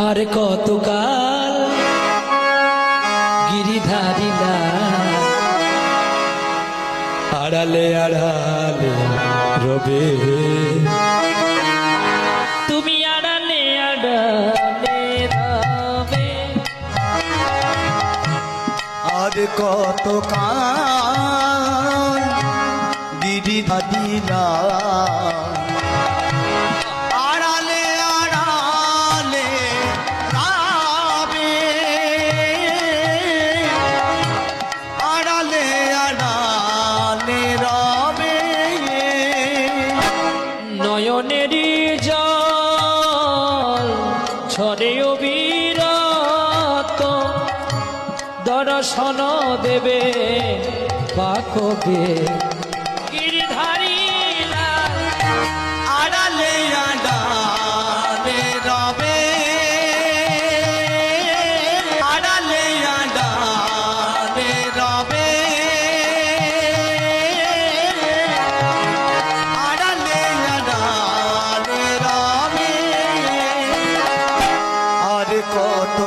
আর কতকাল গিরিধারীরা আড়ালে আড়ালে রবে, তুমি আড়ালে আড়ালে রবে। আর কতকাল গিরিধারীরা আড়ালে আড়ালে রবে, আড়ালে আড়ালে রবে। নয়নেরই জল ঝরে অবিরত, দর্শন দেবে পাকবে গিরিধারীরা আড়ালে আড়ালে রবে, আড়ালে আড়ালে রবে, আড়ালে আড়ালে রবে। আর কত